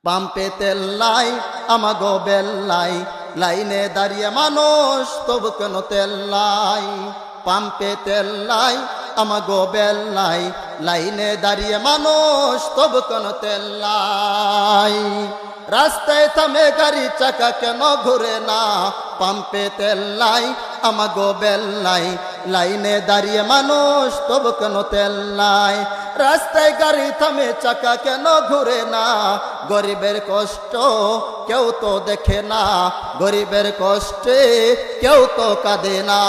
পাম্পে তেল লাই আমাগো বেল্লাই, লাইনে দাঁড়িয়ে মানুষ তবু কেন তেল লাই। পাম্পে তেল লাই আমাগো বেল্লাই, লাইনে দাঁড়িয়ে মানুষ তবু কেন তেল লাই। রাস্তায় থামে গাড়ি চাকা কেন ঘুরে না, পাম্পে তেল লাই আমাগো বেল্লাই, লাইনে দাঁড়িয়ে মানুষ তবু কেন তেল লাই। রাস্তায় গাড়ি থামে চাকা কেন ঘুরে না, গরিবের কষ্ট কেউ তো দেখে না, গরিবের কষ্টে কেউ তো কাঁদে না।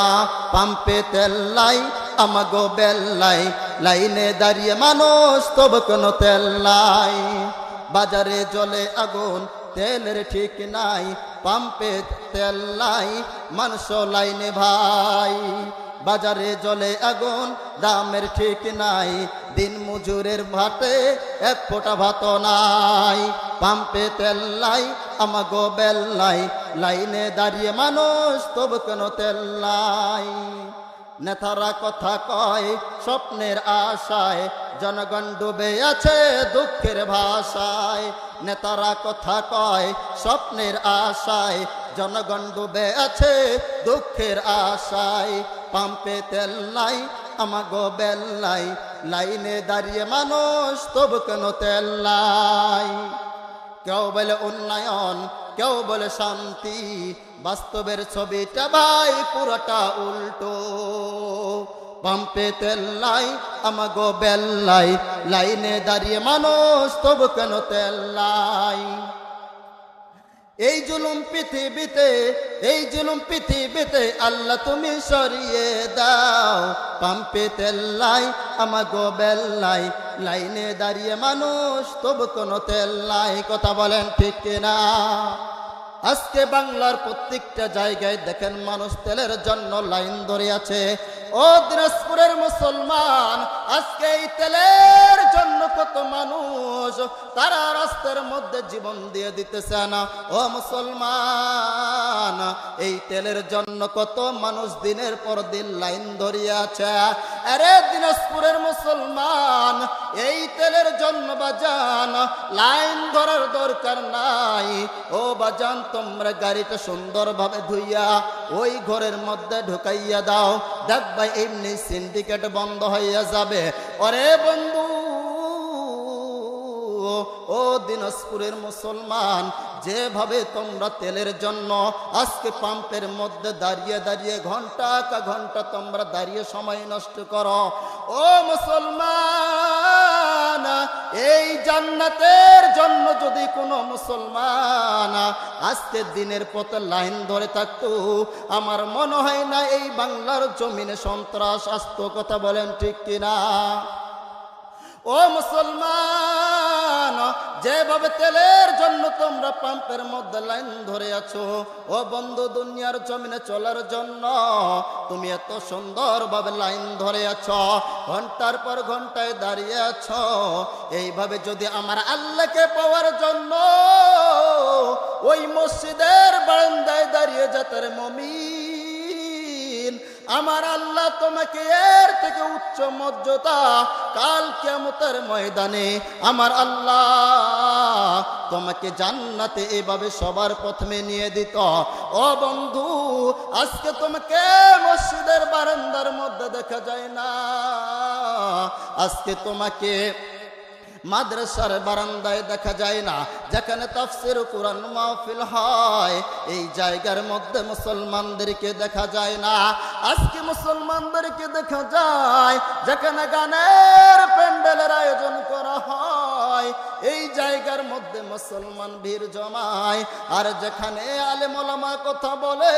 পাম্পে তেল লাই আমাগো বেল্লাই, লাইনে দাঁড়িয়ে মানুষ তবু কেন তেল লাই। বাজারে জ্বলে আগুন তেলের ঠিক নাই, পাম্পে তেল লাই মানুষ লাইনে ভাই। বাজারে জ্বলে আগুন দামের ঠিক নাই, দিন মজুরের ভাতে এক ফোঁটা ভাত নাই। পাম্পে তেল লাই আমাগো বেল্লাই, লাইনে দাঁড়িয়ে মানুষ তবু কেন তেল লাই। নেতারা কথা কয় স্বপ্নের আশায়, জনগণ ডুবে আছে দুঃখের ভাষায়। নেতারা কথা কয় স্বপ্নের আশায়, জনগণ ডুবে আছে দুঃখের আশায়। পাম্পে তেল লাই আমাগো বেল্লাই, লাইনে দাঁড়িয়ে মানুষ তবু কেন তেল লাই। কেউ বলে উন্নয়ন কেউ বলে শান্তি, বাস্তবের ছবিটা ভাই পুরোটা উল্টো। পাম্পে তেল লাই আমাগো বেল্লাই, লাইনে দাঁড়িয়ে মানুষ তবু কেন তেল লাই। এই জুলুম পৃথিবীতে, এই জুলুম পৃথিবীতে আল্লাহ তুমি সরিয়ে দাও। পাম্পে তেল লাই আমাগো বেল্লাই, লাইনে দাঁড়িয়ে মানুষ তবু কেন তেল লাই। কথা বলেন ঠিক কিনা? আজকে বাংলার প্রত্যেকটা জায়গায় দেখেন মানুষ তেলের জন্য লাইন ধরে আছে। ও দিনাজপুরের মুসলমান, আজকে এই তেলের জন্য কত মানুষ তারা রাস্তার মধ্যে জীবন দিয়ে দিতেছে না। ও মুসলমান, এই তেলের জন্য কত মানুষ দিনের পর দিন লাইন ধরিয়ে আছে। আরে দিনাজপুরের মুসলমান, এই তেলের জন্য বাজান লাইন ধরার দরকার নাই। ও বাজান, তোমরা গাড়িটা সুন্দরভাবে ধুইয়া ওই ঘরের মধ্যে ঢুকাইয়া দাও, দেখবা এমনি সিন্ডিকেট বন্ধ হইয়া যাবে। ওরে বন্ধু, ও দিনাজপুরের মুসলমান, যেভাবে তোমরা তেলের জন্য আজকে পাম্পের মধ্যে দাঁড়িয়ে দাঁড়িয়ে ঘন্টা কা ঘন্টা তোমরা দাঁড়িয়ে সময় নষ্ট করো, ও মুসলমান, এই জান্নাতের জন্য যদি কোনো মুসলমান আজকে দিনের পথে লাইন ধরে থাকতো, আমার মনে হয় না এই বাংলার জমিনে সন্ত্রাস আসতো। কথা বলেন ঠিক কিনা? ও মুসলমান, যেভাবে তেলের জন্য তোমরা পাম্পের মধ্যে লাইন ধরে আছো, ও বন্ধু, দুনিয়ার জমিনে চলার জন্য তুমি এত সুন্দরভাবে লাইন ধরে আছো, ঘন্টার পর ঘন্টায় দাঁড়িয়ে আছো। এইভাবে যদি আমার আল্লাহকে পাওয়ার জন্য ওই মসজিদের বারান্দায় দাঁড়িয়ে যেতে মুমিন, আমার আল্লাহ তোমাকে এর থেকে উচ্চ মর্যাদা কাল কিয়ামতের ময়দানে আমার আল্লাহ তোমাকে জান্নাতে এভাবে সবার প্রথমে নিয়ে দিত। ও বন্ধু, আজকে তোমাকে মসজিদের বারান্দার মধ্যে দেখা যায় না, আজকে তোমাকে মাদ্রাসার বারান্দায় দেখা যায় না, যেখানে তাফসীর কুরআন মাহফিল হয় এই জায়গার মধ্যে মুসলমানদেরকে দেখা যায় না। আজকে মুসলমানদেরকে দেখা যায় যেখানে গানের প্যান্ডেলের আয়োজন করা হয় এই জায়গার মধ্যে মুসলমান ভিড় জমায়, আর যেখানে আলেম ওলামা কথা বলে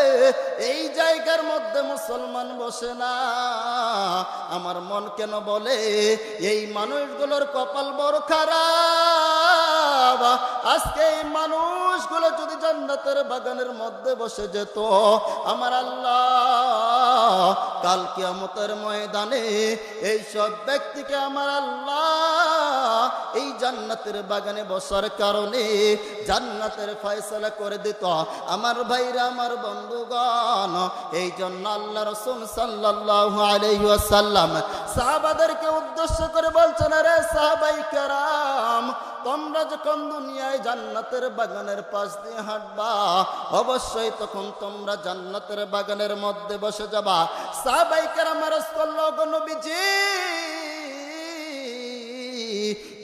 এই জায়গার মধ্যে মুসলমান বসে না। আমার মন কেন বলে এই মানুষগুলোর কপাল বড় খারাপ। আজকে এই মানুষগুলো যদি জান্নাতের বাগানের মধ্যে বসে যেত, আমার আল্লাহ কাল কিয়ামতের ময়দানে এই সব ব্যক্তিকে আমার আল্লাহ এই জান্নাতের বাগানে বসার কারণে জান্নাতের ফয়সালা করে দিত। আমার ভাইরা, আমার বন্ধুগণ, এই জন্য আল্লাহ রাসূল সাল্লাল্লাহু আলাইহি ওয়াসাল্লাম সাহাবাদেরকে উদ্দেশ্য করে বলছেন, রে সাহাবাই কেরাম, তোমরা যখন দুনিয়ায় জান্নাতের বাগানের পাশ দিয়ে হাঁটবা, অবশ্যই তখন তোমরা জান্নাতের বাগানের মধ্যে বসে যাবা। সাহাবাই কেরাম আরজ করল, গো নবীজি,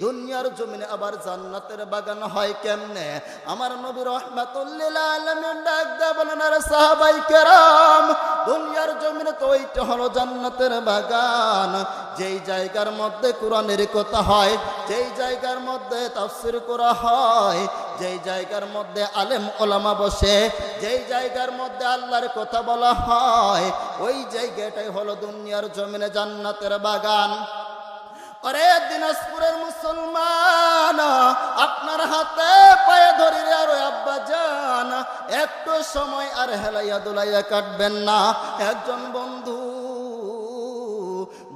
দুনিয়ার জমিনে আবার জান্নাতের বাগান হয় কেমনে? আমার নবী রাহমাতুল লিল আলামিন ডাক দিয়ে বলেন, আরে সাহাবাই কেরাম, দুনিয়ার জমিনে তো ওইটা হলো জান্নাতের বাগান, যেই জায়গার মধ্যে কোরআনের কথা হয়, যেই জায়গার মধ্যে তাফসীর করা হয়, যেই জায়গার মধ্যে আলেম ওলামা বসে, যেই জায়গার মধ্যে আল্লাহর কথা বলা হয়, ওই জায়গাটাই হলো দুনিয়ার জমিনে জান্নাতের বাগান। আরে দিনাজপুরের মুসলমান, আপনার হাতে পায়ে ধরি রে আর আব্বা জান, একটু সময় আর হেলাইয়া দুলাইয়া কাটবেন না। একজন বন্ধু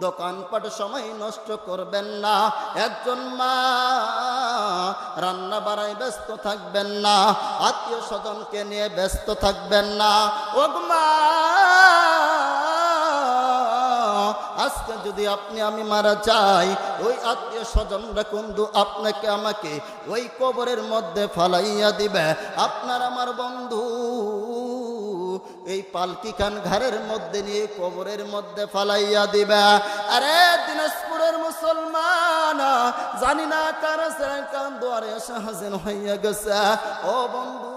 দোকানপাট সময় নষ্ট করবেন না, একজন মা রান্না বাড়ায় ব্যস্ত থাকবেন না, আত্মীয় স্বজনকে নিয়ে ব্যস্ত থাকবেন না। ও মা, আজকে যদি আপনি আমি মারা যাই, ওই আত্মীয় স্বজনরা কিন্তু আপনাকে আমাকে ওই কবরের মধ্যে ফালাইয়া দিবে। আপনার আমার বন্ধু এই পালকি খান ঘরের মধ্যে নিয়ে কবরের মধ্যে ফালাইয়া দিবে। আরে দিনাজপুরের মুসলমান, জানি না কার কান দুয়ারে এসে হাজির হইয়া গেছে। ও বন্ধু,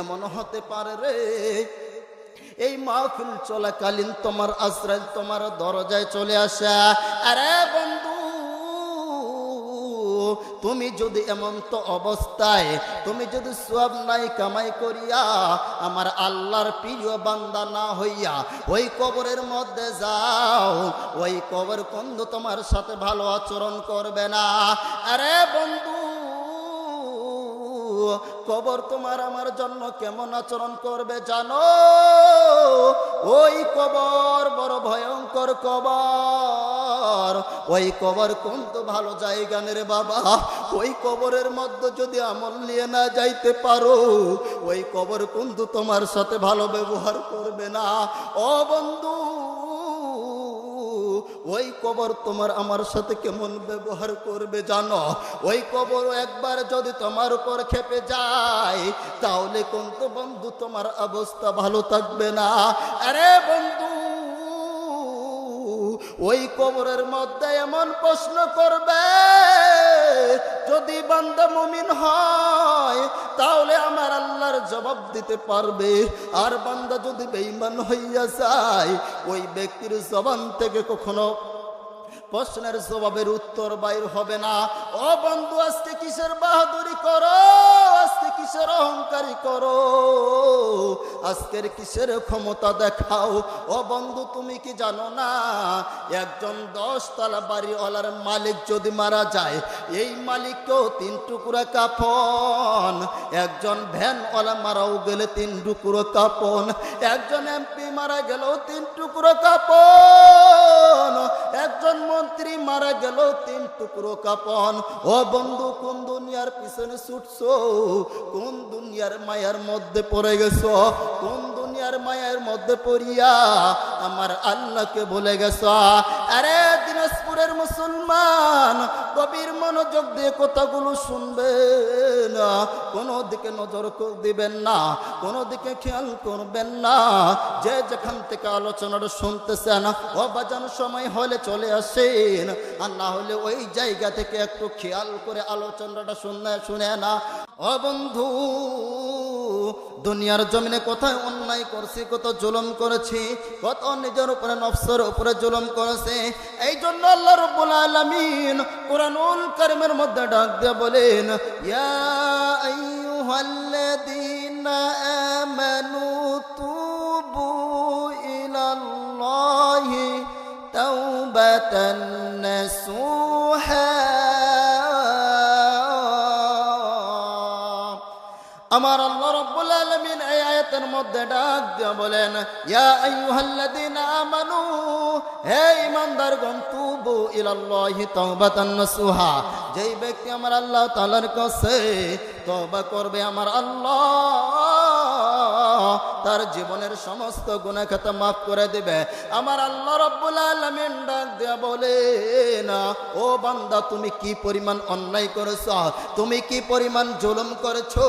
এমন হতে পারে রে, এই মাহফিল চলাকালীন তোমার আজরাইল তোমার দরজায় চলে আসে। আরে বন্ধু, তুমি যদি এমন তো অবস্থায়, তুমি যদি সওয়াব নাই কামাই করিয়া আমার আল্লাহর প্রিয় বান্দা না হইয়া ওই কবরের মধ্যে যাও, ওই কবর কিন্তু তোমার সাথে ভালো আচরণ করবে না। আরে বন্ধু, কবর তোমার আমার জন্য কেমন আচরণ করবে জানো? ওই কবর বড় ভয়ঙ্কর কবর, ওই কবর কিন্তু ভালো জায়গা নেই রে বাবা। ওই কবরের মধ্যে যদি আমল নিয়ে না যাইতে পারো, ওই কবর কিন্তু তোমার সাথে ভালো ব্যবহার করবে না। ও বন্ধু, ওই কবর তোমার আমার সাথে কেমন ব্যবহার করবে জানো? ওই কবর একবার যদি তোমার উপর খেপে যায়, তাহলে কিন্তু বন্ধু তোমার অবস্থা ভালো থাকবে না। আরে বন্ধু, ওই কবরের মধ্যে এমন প্রশ্ন করবে, যদি বান্দা মুমিন হয় তাহলে আমার আল্লাহর জবাব দিতে পারবে, আর বান্দা যদি বেঈমান হইয়া যায়, ওই ব্যক্তির জবান থেকে কখনো প্রশ্নের জবাবের উত্তর বাইর হবে না। ও বন্ধু, আজকে কিসের বাহাদুরি করো? আজকে কিসের অহংকারী করো? আজকের কিসের ক্ষমতা দেখাও? ও বন্ধু, তুমি কি জানো না, একজন 10 তলা বাড়িওয়ালার মালিক যদি মারা যায়, এই মালিককেও 3 টুকরা কাফন, একজন ভ্যানওয়ালা মারাও গেলে 3 টুকরো কাফন, একজন এমপি মারা গেলেও 3 টুকরো কাফন, একজন মন্ত্রী মারা গেল 3 টুকরো কাফন। ও বন্ধু, কোন দুনিয়ার পিছনে ছুটছো? কোন দুনিয়ার মায়ার মধ্যে পড়ে গেছো? কোন দুনিয়ার মায়ার মধ্যে পড়িয়া আমার আল্লাহকে ভুলে গেছো? আরে দিনাজপুরের মুসলমান, গভীর মনোযোগ দিয়ে কথাগুলো শুনবেন, কোনো দিকে নজর দিবেন না, কোনো দিকে খেয়াল করবেন না। যে যেখান থেকে আলোচনাটা শুনতেছেন, ও বাজান সময় হলে চলে আসেন, আর না হলে ওই জায়গা থেকে একটু খেয়াল করে আলোচনাটা শুনে না। ও বন্ধু, দুনিয়ার জমিনে কোথায় অন্যায় করছি, কত জুলুম করেছি, কত নিজের উপরে নফসের উপরে জুলুম করেছে। এই জন্য আল্লাহ রাব্বুল আলামিন কুরআনুল কারীমের মধ্যে ডাক দিয়ে বলেন, ইয়া আইয়ুহাল্লাযীনা আমানু তুবু ইলাল্লাহি তাওবাতান নাসুহা। আমার আল্লাহ রাব্বুল আলামিন এই আয়াতের মধ্যে ডাক দিয়ে বলেন, ইয়া আইয়ুহাল্লাযীনা আমানু, হে ঈমানদারগণ, তুবু ইলাল্লাহি তাওবাতান নাসুহা। যেই ব্যক্তি আমার আল্লাহ তাআলার কাছে তওবা করবে, আমার আল্লাহ তার জীবনের সমস্ত গুনাহ খাতা মাফ করে দিবে। আমার আল্লাহ রাব্বুল আলামিন ডাক দিয়ে বলেন, ও বান্দা, তুমি কি পরিমাণ অন্যায় করেছো, তুমি কি পরিমাণ জুলুম করেছো,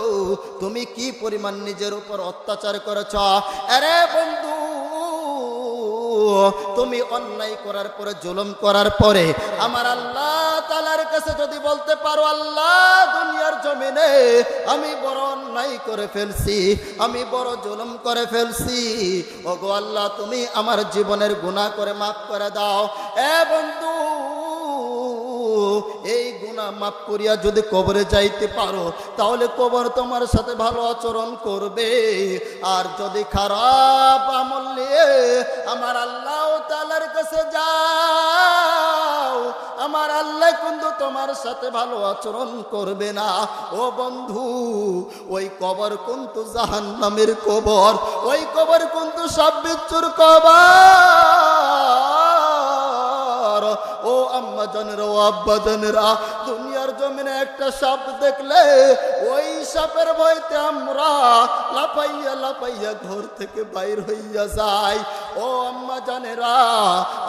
তুমি কি পরিমাণ নিজের উপর অত্যাচার করেছ। আরে বন্ধু, তুমি অন্যায় করার পরে, জুলুম করার পরে আমার আল্লাহ তাআলার কাছে যদি বলতে পারো, আল্লাহ দুনিয়ার জমিনে আমি বড় অন্যায় করে ফেলছি, আমি বড় জুলুম করে ফেলছি, ওগো আল্লাহ তুমি আমার জীবনের গুনাহ করে মাফ করে দাও। এ বন্ধু, এই গুনাহ মাফ করিয়া যদি কবরে যাইতে পারো, তাহলে কবর তোমার সাথে ভালো আচরণ করবে। আর যদি খারাপ আমল নিয়ে আমার আল্লাহ তাআলার কাছে যাও, আমার আল্লাহ কিন্তু তোমার সাথে ভালো আচরণ করবে না। ও বন্ধু, ওই কবর কিন্তু জাহান্নামের কবর, ওই কবর কিন্তু সাপ বিচ্ছুর কবর। ও আম্মা জানেরা, ও আব্বা জানেরা, দুনিয়ার জমিনে একটা সাপ দেখলে ওই সাপের ভয়তে আমরা লাফাইয়া লাফাইয়া ঘর থেকে বাইর হইয়া যাই। ও আম্মা জানেরা,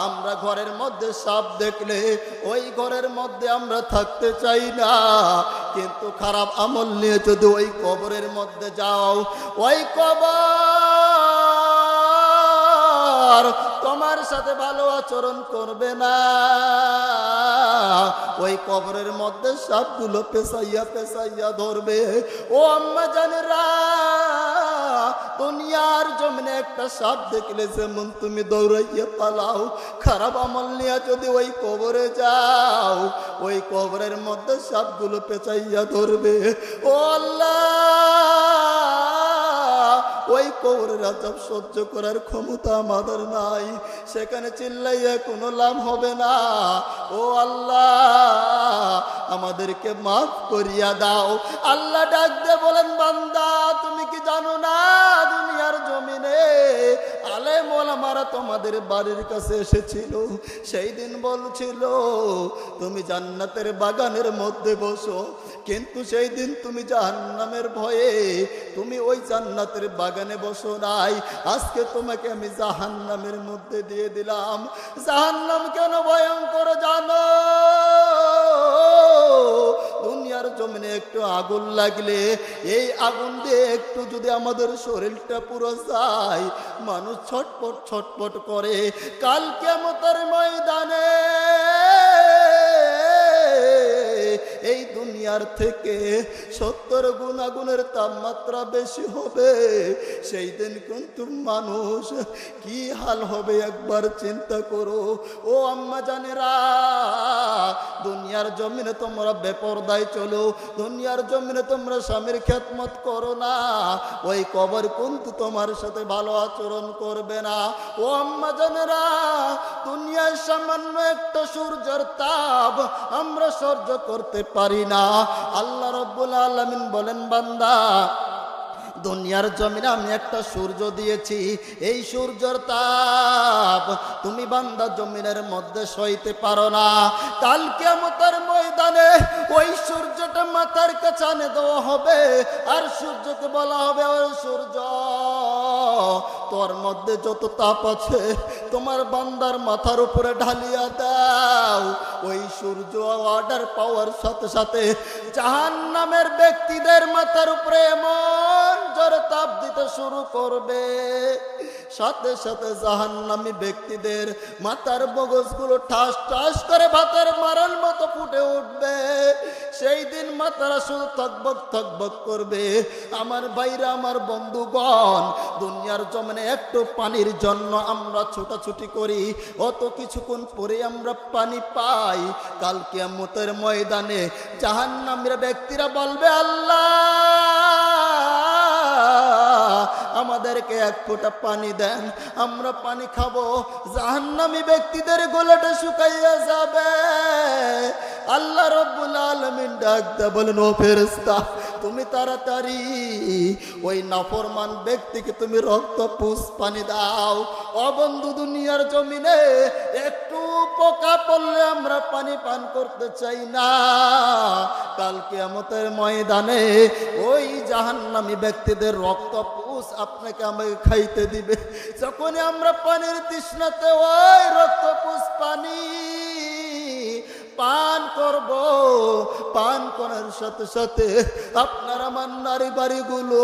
আমরা ঘরের মধ্যে সাপ দেখলে ওই ঘরের মধ্যে আমরা থাকতে চাই না, কিন্তু খারাপ আমল নিয়ে যদি ওই কবরের মধ্যে যাও, ওই কবর তোমার সাথে ভালো আচরণ করবে না। ওই কবরের মধ্যে সাপগুলো পেছাইয়া পেছাইয়া ধরবে। ও আম্মা জানেরা, দুনিয়ার জমিনে একটা সাপ দেখলে যেমন তুমি দৌড়াইয়া পালাও, খারাপ আমল নিয়ে যদি ওই কবরে যাও, ওই কবরের মধ্যে সাপগুলো পেছাইয়া ধরবে। ও আল্লাহ, ওই কবরের আযাব সহ্য করার ক্ষমতা আমাদের নাই, সেখানে চিল্লাইয়া কোনো লাভ হবে না। ও আল্লাহ, আমাদেরকে মাফ করিয়া দাও। আল্লাহ ডাক দিয়ে বলেন, বান্দা তুমি কি জানো না, দুনিয়ার জমিনে আলেম ওলামারা তোমাদের বাড়ির কাছে এসেছিল, সেই দিন বলছিল তুমি জান্নাতের বাগানের মধ্যে বসো, কিন্তু সেই দিন তুমি জাহান্নামের ভয়ে তুমি ওই জান্নাতের বাগানে বসো নাই। আজকে তোমাকে আমি জাহান্নামের মধ্যে দিয়ে দিলাম। জাহান্নাম কেন ভয়ঙ্কর জানো? দুনিয়ার জমিনে একটু আগুন লাগলে, এই আগুন দিয়ে একটু যদি আমাদের শরীরটা পুরো যায়, মানুষ ছটপট ছটপট করে। কাল কিয়ামতের ময়দানে এই দুনিয়ার থেকে 70 গুণ আগুনের তাপমাত্রা বেশি হবে। সেই দিন কিন্তু মানুষ কি হাল হবে একবার চিন্তা করো। ও আম্মা জানেরা, দুনিয়ার জমিনে তোমরা বেপরদায় চলো, দুনিয়ার জমিনে তোমরা স্বামীর খেদমত করো না, ওই কবর কিন্তু তোমার সাথে ভালো আচরণ করবে না। ও আম্মা জানেরা, দুনিয়ায় সামান্য একটা সূর্যের তাপ আমরা সহ্য করতে পারি না। আল্লাহ রাব্বুল আলামিন বলেন, বান্দা দুনিয়ার জমিনে আমি একটা সূর্য দিয়েছি, এই সূর্যের তাপ তুমি বান্দা জমিনের মধ্যে সইতে পারো না। কাল কিয়ামতের ময়দানে ওই সূর্যটা মাথার কাছে আনে দেওয়া হবে, আর সূর্যকে বলা হবে, ওই সূর্য তোর মধ্যে যত তাপ আছে তোমার বান্দার মাথার উপরে ঢালিয়া দাও। ওই সূর্য অর্ডার পাওয়ার সাথে সাথে জাহান্নামের ব্যক্তিদের মাথার উপরে এমন জোরে তাপ দিতে শুরু করবে, সাথে সাথে জাহান্নামী ব্যক্তিদের মাথার মগজগুলো ঠাস ঠাস করে ভাতের মারার মতো ফুটে উঠবে। সেই দিন মাথারা শুধু থকবক থকবক করবে। আমার ভাইরা, আমার বন্ধুগণ, দুনিয়ার জমিনে একটু পানির জন্য আমরা ছোটাছুটি করি, অত কিছুক্ষণ পরে আমরা পানি পাই। কাল কিয়ামতের ময়দানে জাহান্নামীর ব্যক্তিরা বলবে, আল্লাহ আমাদেরকে এক ফোঁটা পানি দেন, আমরা পানি খাবো। জাহান্নামী ব্যক্তিদের গলাটা শুকাইয়া যাবে। আল্লাহ রাব্বুল আলামিন ডাক দিয়ে বলেন, ও ফেরেশতা, তুমি তাড়াতাড়ি ওই নাফরমান ব্যক্তিকে তুমি রক্ত পুষ পানি দাও। ও বন্ধু, দুনিয়ার জমিনে একটু পোকা পড়লে আমরা পানি পান করতে চাই না। কাল কিয়ামতের ময়দানে ওই জাহান্নামী ব্যক্তিদের রক্ত পুষ আপনাকে আমাকে খাইতে দিবে। যখনই আমরা পানির তৃষ্ণাতে ওই রক্ত পুষ পানি পান করব, পান করার সাথে সাথে আপনার আমার নারী বাড়িগুলো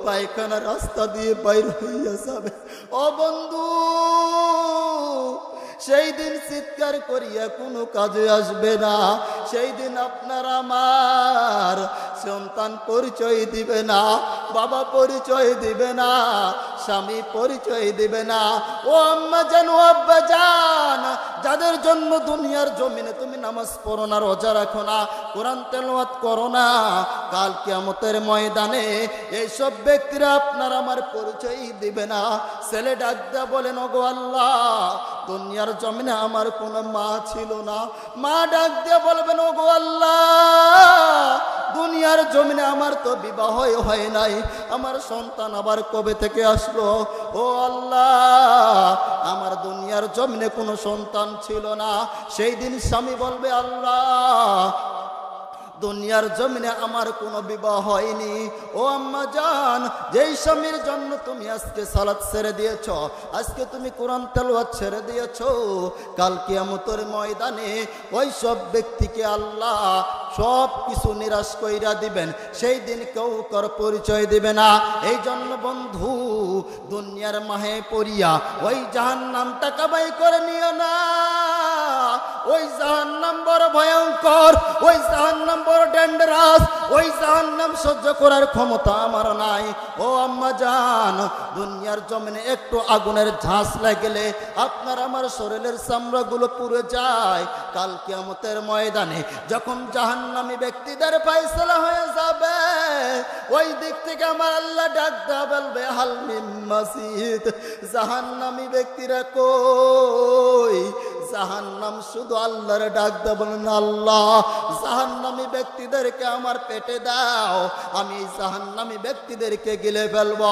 পায়খানা রাস্তা দিয়ে বাইর হইয়া যাবে। ও বন্ধু, সেই দিন চিৎকার করিয়া কোনো কাজে আসবে না। সেই দিন আপনার আমার সন্তান পরিচয় দিবে না, বাবা পরিচয় দিবে না, স্বামী পরিচয় দিবে না। ও আম্মা জান, ও আব্বা জান, যাদের জন্য দুনিয়ার জমিনে তুমি নামাজ পড়ো না, রোজা রাখো না, কোরআন তেলাওয়াত করো না, কাল কিয়ামতের ময়দানে এইসব ব্যক্তিরা আপনার আমার পরিচয় দিবে না। ছেলে ডাক দেয়া বলেন, ওগো আল্লাহ, দুনিয়ার জমিনে আমার কোনো মা ছিল না। মা ডাক দিয়ে বলবেন, ওগো আল্লাহ, দুনিয়ার জমিনে আমার তো বিবাহ হয় নাই, আমার সন্তান আবার কবে থেকে আসলো? ও আল্লাহ, আমার দুনিয়ার জমিনে কোনো সন্তান ছিল না। সেই দিন স্বামী বলবে, আল্লাহ, দুনিয়ার জমিনে আমার কোনো বিবাহ হয়নি। ও আম্মা জান, যেই স্বামীর জন্য তুমি আজকে সালাত ছেড়ে দিয়েছ, আজকে তুমি কোরআন তেলাওয়াত ছেড়ে দিয়েছ, কাল কিয়ামতের ময়দানে ওই সব ব্যক্তিকে আল্লাহ সব কিছু নিরাশ কইরা দিবেন। সেই দিন কেউ কার পরিচয় দিবে না। এই জন্য বন্ধু, দুনিয়ার মাহে পড়িয়া ওই জাহান্নামটা কামাই করে নিও না। ওই জাহান্নাম বড় ভয়ঙ্কর, ওই জাহান্নাম বড় ডেঞ্জারাস, ওই জাহান্নাম সহ্য করার ক্ষমতা আমার নাই। ও আম্মা জান, দুনিয়ার জমিনে একটু আগুনের ঝাঁস লাগলে আপনার আমার শরীরের চামড়াগুলো পুড়ে যায়। কাল কিয়ামতের ময়দানে যখন জাহান্নামী ব্যক্তিদের ফয়সালা হয়ে যাবে, ওই দিক থেকে আমার আল্লাহ ডাক দেয়া বলবে, হাল মিন মাসিদ, জাহান্নামী ব্যক্তিরা কই? জাহান্নাম শুধু আল্লাহর ডাক দেয়া বলেন, আল্লাহ, জাহান্নামী ব্যক্তিদেরকে আমার পেটে দাও, আমি এই জাহান্নামী ব্যক্তিদেরকে গিলে ফেলব।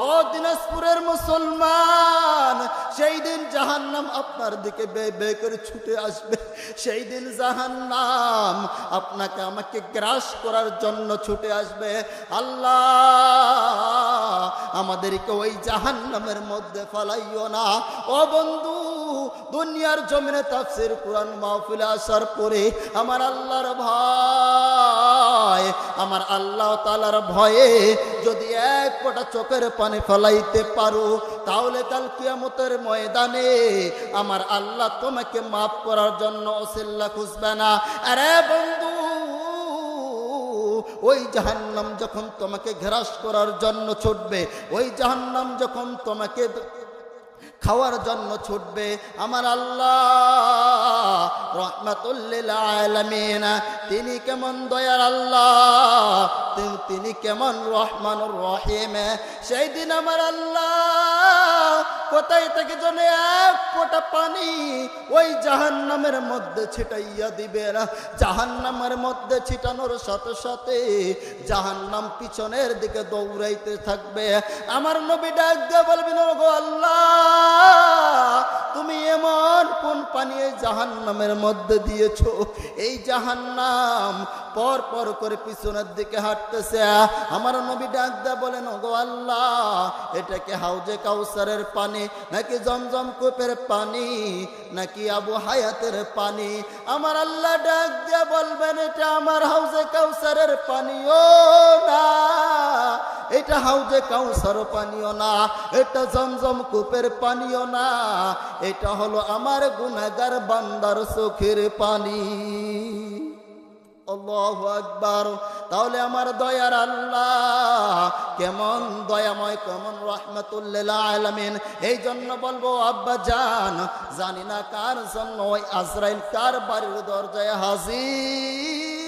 ও দিনাজপুরের মুসলমান, সেই দিন জাহান্নাম আপনার দিকে বে বে করে ছুটে আসবে। সেই দিন জাহান্নাম আপনাকে আমাকে গ্রাস করার জন্য ছুটে আসবে। আল্লাহ, আমাদেরকে ওই জাহান্নামের মধ্যে ফেলাইও না। ও বন্ধু, দুনিয়ার জমিনে তাফসীর কোরআন মাহফিলে আসার পরে আমার আল্লাহর ভয়, আমার আল্লাহ তাআলার ভয়ে যদি এক ফোঁটা চোখের পানি ফেলাইতে পারো, তাহলে কাল কিয়ামতের ময়দানে আমার আল্লাহ তোমাকে মাফ করার জন্য ওসিলা খুঁজবে না। আরে বন্ধু, ওই জাহান্নাম যখন তোমাকে গ্রাস করার জন্য ছুটবে, ওই জাহান্নাম যখন তোমাকে খাওয়ার জন্য ছুটবে, আমার আল্লাহ রাহমাতুল লিল আলামিন, তিনি কেমন দয়ার আল্লাহ, তিনি কেমন রহমানুর রহিম। সেই দিন আমার আল্লাহ কোথায় থেকে যেন এক ফোঁটা পানি ওই জাহান্নামের মধ্যে ছিটাইয়া দিবে না। জাহান্নামের মধ্যে ছিটানোর সাথে সাথে জাহান্নাম পিছনের দিকে দৌড়াইতে থাকবে। আমার নবী ডাক দিয়ে বলবেন, ওগো আল্লাহ, তুমি এমন কোন পানি এই জাহান্নামের মধ্যে দিয়েছো? এই জাহান্নাম পর পর করে পিছনের দিকে হাঁটতেছে। আমার নবী ডাক দেয়া বলেন, ওগো আল্লাহ, এটা কি হাউজে কাউসারের পানি, নাকি জমজম কূপের পানি, নাকি আবু হায়াতের পানি? আমার আল্লাহ ডাক দেয়া বলবেন, এটা আমার হাউজে কাউসারের পানিও না, এটা হাউজে কাউসার পানিও না, এটা জমজম কূপের পানিও না, এটা হলো আমার গুনাহগার বান্দার চোখের পানি। আল্লাহু আকবার। তাহলে আমার দয়ার আল্লাহ কেমন দয়াময়, কেমন রাহমাতুল লিল আলামিন। এই জন্য বলবো, আব্বা জান, জানি না কার জন্য ওই আজরাইল কার বাড়ির দরজায় হাজির,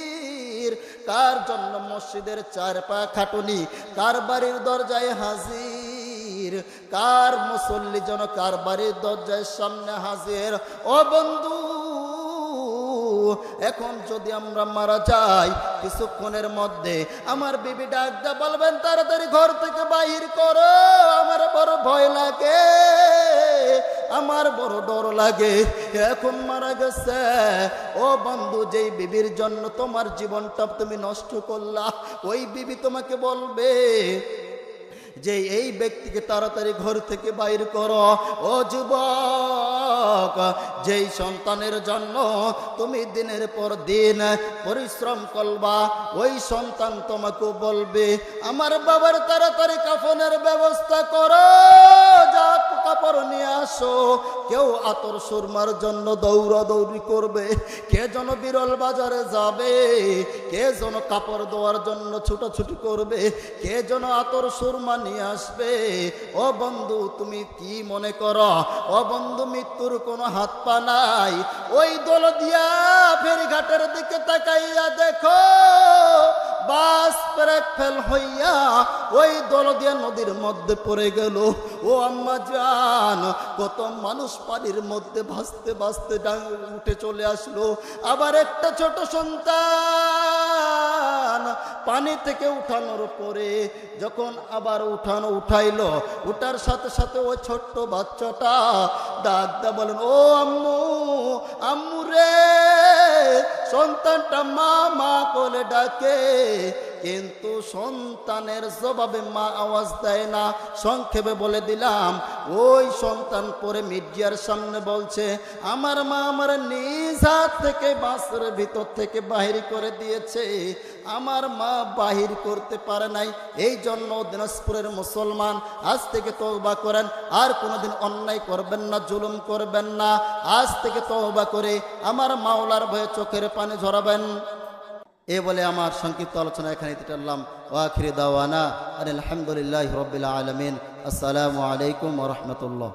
কার জন্য মসজিদের চার পা খাটুনি, কার বাড়ির দরজায় হাজির, কার মুসল্লি যেন কার বাড়ির দরজায় সামনে হাজির। ও বন্ধু, এখন যদি আমরা মারা যাই কিছুক্ষণের মধ্যে আমার বিবি ডাক দা বলবেন তাড়াতাড়ি ঘর থেকে বাহির করো, আমার বড় ভয় লাগে, আমার বড় ডর লাগে, এখন মারা গেছে। ও বন্ধু, যেই বিবির জন্য তোমার জীবনটা তুমি নষ্ট করলা, ওই বিবি তোমাকে বলবে যে এই ব্যক্তিকে তাড়াতাড়ি ঘর থেকে বাইর করো। ও যুবক, যেই সন্তানের জন্য তুমি দিনের পর দিন পরিশ্রম করবা, ওই সন্তান তোমাকে বলবে আমার বাবার তাড়াতাড়ি কাফনের ব্যবস্থা করো, যা কাপড় নিয়ে আসো। কেউ আতর সুরমার জন্য দৌড়াদৌড়ি করবে, কে যেন বিরল বাজারে যাবে, কে যেন কাপড় দেওয়ার জন্য ছুটাছুটি করবে, কে যেন আতর সুরমা নিয়ে আসবে। ও বন্ধু, তুমি কি মনে করো ও বন্ধু মৃত্যুর কোনো হাত পা নাই? ওই দৌলতদিয়া ফেরিঘাটের দিকে তাকাইয়া দেখো, বাস ব্রেক ফেল হইয়া ওই দৌলতদিয়া নদীর মধ্যে পড়ে গেল। ও আম্মা জান, কত মানুষ পানির মধ্যে ভাসতে ভাসতে উঠে চলে আসলো। আবার একটা ছোট সন্তান পানি থেকে উঠানোর পরে যখন আবার উঠাইলো, উঠার সাথে সাথে ওই ছোট্ট বাচ্চাটা ডাক দা বলেন ও আম্মু, আম্মু রে। সন্তানটা মা মা বলে ডাকে, কিন্তু সন্তানের জবাবে মা আওয়াজ দেয় না। সংক্ষেপে বলে দিলাম, ওই সন্তান পরে মিডিয়ার সামনে বলছে আমার মা আমার নিজ হাত থেকে বাসের ভিতর থেকে বাহির করে দিয়েছে, আমার মা বাহির করতে পারে নাই। এই জন্য দিনাজপুরের মুসলমান আজ থেকে তওবা করেন, আর কোনোদিন অন্যায় করবেন না, জুলুম করবেন না। আজ থেকে তওবা করে আমার মাওলার ভয়ে চোখের পানি ঝরাবেন। এ বলে আমার সংক্ষিপ্ত আলোচনা এখানে টানলাম। ওয়া আখিরি দাওয়ানা আলহামদুলিল্লাহি রাব্বিল আলামিন। আসসালামু আলাইকুম ওয়া রাহমাতুল্লাহ।